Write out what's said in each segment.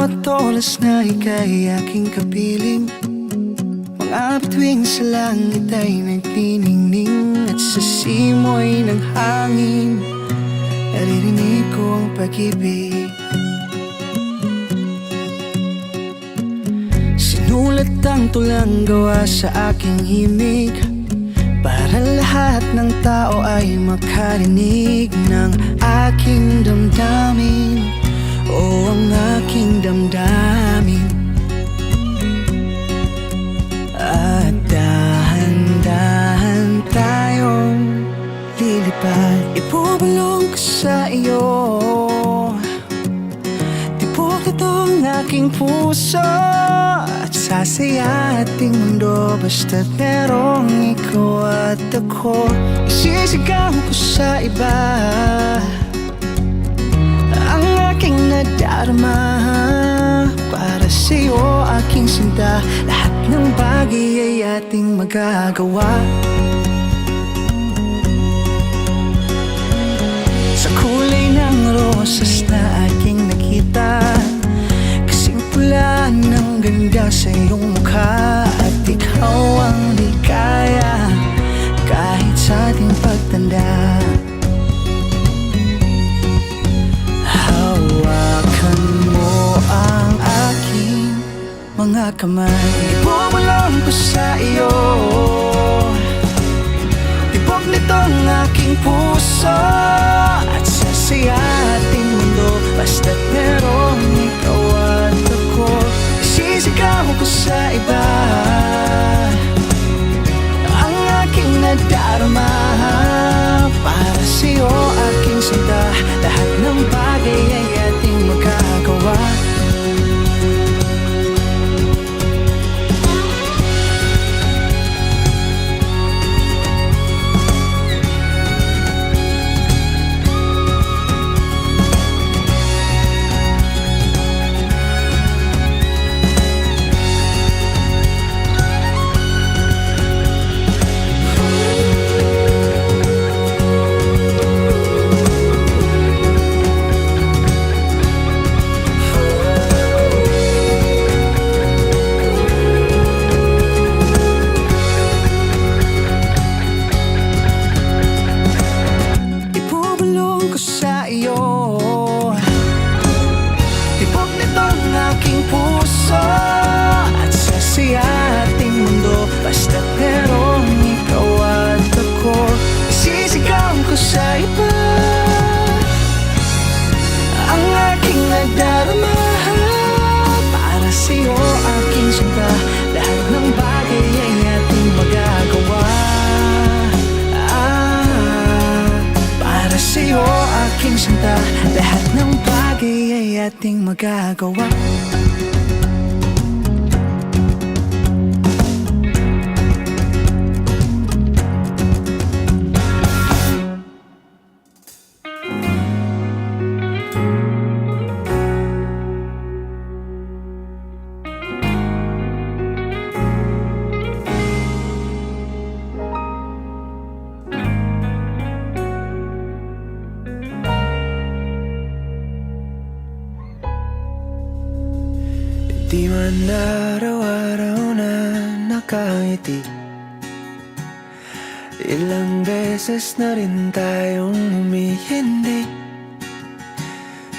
bawat oras na ika'y aking kapiling. Mga bituin sa langit ay nagniningning, at sa simoy ng hangin naririnig ko ang pag-ibig. Sinulat ang tulang gawa sa aking himig, para lahat ng tao ay makarinig ng aking damdamin, o ang aking damdamin. At dahan-dahan tayong lilipad, ibubulong ko sa iyo. Tibok nitong aking puso, at sasaya ating mundo basta't merong ikaw at ako. Isisigaw ko sa iba ang aking nadarama, para sa'yo aking sinta. Lahat ng bagay ay ating magagawa. Sa kulay ng rosas na aking nakita, kasing pula ng ganda sa iyong mukha, at ikaw ang ligaya kahit sa ating pagtanda. Hawakan mo ang aking mga kamay, ibubulong ko sa iyo. Tibok nitong aking puso, at sasaya ating mundo basta't merong ikaw at ako. Isisigaw ko sa iba ang aking nadarama, para sa'yo aking sinta. Lahat ng bagay ay ating magagawa. Sa iba ang aking nadarama, para sa'yo aking sinta. Lahat ng bagay ay ating magagawa. Para sa'yo aking sinta. Lahat ng bagay ay ating magagawa. Di man araw-araw na nakangiti, ilang beses na rin tayong humihindi.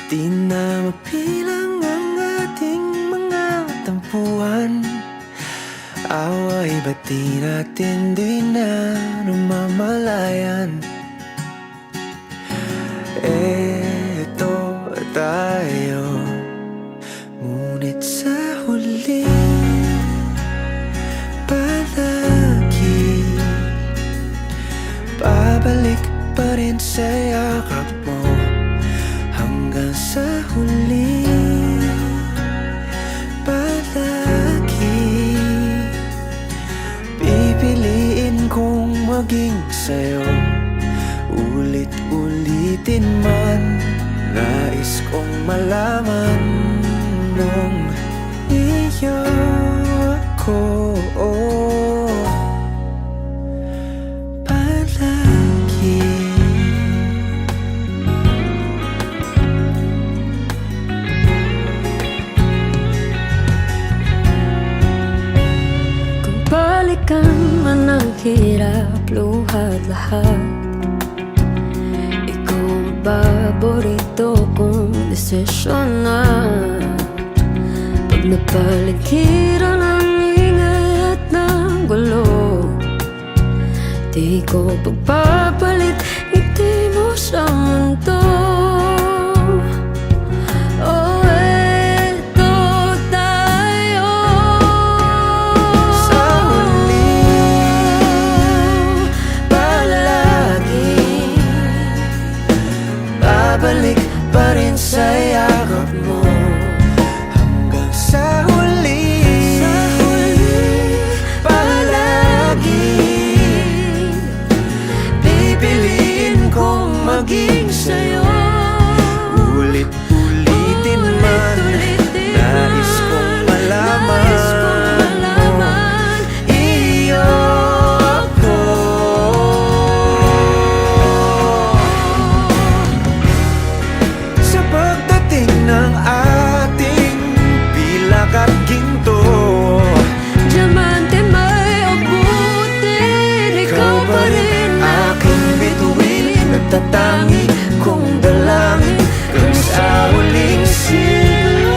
Di na mapilang ang ating mga tampuhan, away ba't di natin di na namamalayan. Eto tayo, ngunit sa huli palagi babalik pa rin sa yakap mo. Hanggang sa huli palagi pipiliin kong maging sa'yo. Ulit-ulitin man, nais kong malaman nung iyo ako palagi. balikan man ang hirap, luhat lahat. Ikaw ang paborito kong desisyon na pag napaligiran ang ingay at ng gulo, di ko pagpapalit ngiti mo sa mundo. Oh, eto tayo Sa huli, palagi babalik pa rin sa yakap mo. Hanggang sa huli, palagi pipiliin kong maging sa'yo. Ulit-ulitin man, nais kong malaman mo, iyo ako. Sa pagdating ng ating pilak at ginto, diamante may abutin, ikaw pa rin aking bituin, nagtatangi kong dalangin kung sa huling sigaw.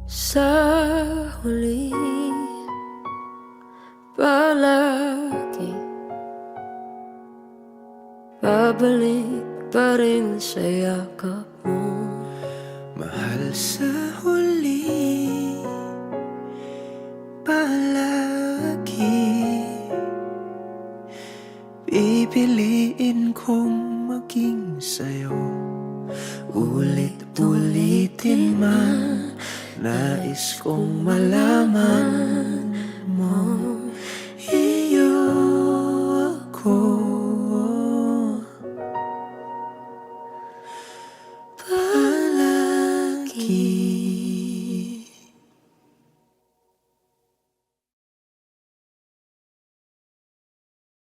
sa huli. Palagi babalik pa rin sa yakap mo. Mahal, sa huli, palagi pipiliin kong maging sa'yo. Ulit-ulitin man, nais kong malaman mo, iyo ako. Palagi